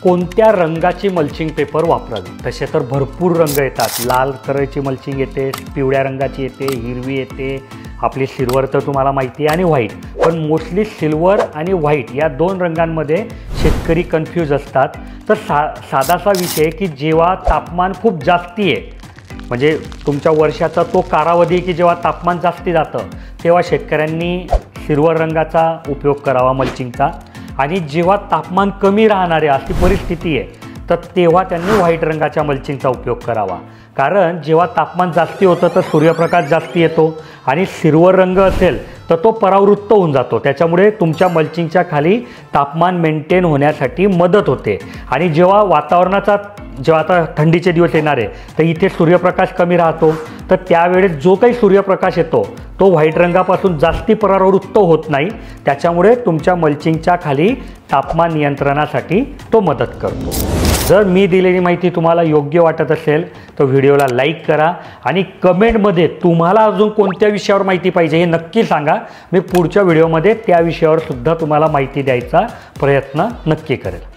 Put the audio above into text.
कोणत्या रंगाची mulching paper वापरावी। तसे तर भरपूर रंग येतात, लाल कलरची मल्चिंग येते, पिवळ्या रंगाची येते, हिरवी येते, आपली सिल्वर तर तुम्हाला माहिती आहे, आणि व्हाईट। पण मोस्टली सिल्वर आणि व्हाईट या दोन रंगांमध्ये शेतकरी कन्फ्यूज असतात। तर साधासा विषय की जेव्हा तापमान खूप जास्ती आहे, म्हणजे तुमच्या वर्षाचा तो कालावधी की जेव्हा तापमान जास्ती जातं तेव्हा शेतकऱ्यांनी सिल्वर रंगाचा उपयोग करावा मल्चिंगचा, आणि जेव्हा तापमान कमी राहणारे अशी परिस्थिती आहे तर तेव्हा त्यांनी व्हाईट रंगाच्या मल्चिंगचा उपयोग करावा। कारण जेव्हा तापमान जास्ती होतं तर सूर्यप्रकाश जास्ती येतो, आणि सिल्वर रंग असेल तर तो परावृत्त होऊन जातो, त्याच्यामुळे तुमच्या मल्चिंगच्या खाली तापमान मेंटेन होण्यासाठी मदत होते। आणि जेव्हा वातावरणाचा जेव्हा आता थंडीचे दिवस येणार आहे तर इथे सूर्यप्रकाश कमी राहतो, तर त्यावेळेस जो काही सूर्यप्रकाश येतो तो व्हाईट रंगापासून जास्ती परावृत्त होत नाही, त्याच्यामुळे तुमच्या मल्चिंगच्या खाली तापमान नियंत्रणासाठी तो मदत करतो। जर मी दिलेली माहिती तुम्हाला योग्य वाटत असेल तर व्हिडिओला लाईक करा, आणि कमेंटमध्ये तुम्हाला अजून कोणत्या विषयावर माहिती पाहिजे हे नक्की सांगा। मी पुढच्या व्हिडिओमध्ये त्या विषयावर सुद्धा तुम्हाला माहिती द्यायचा प्रयत्न नक्की करेल।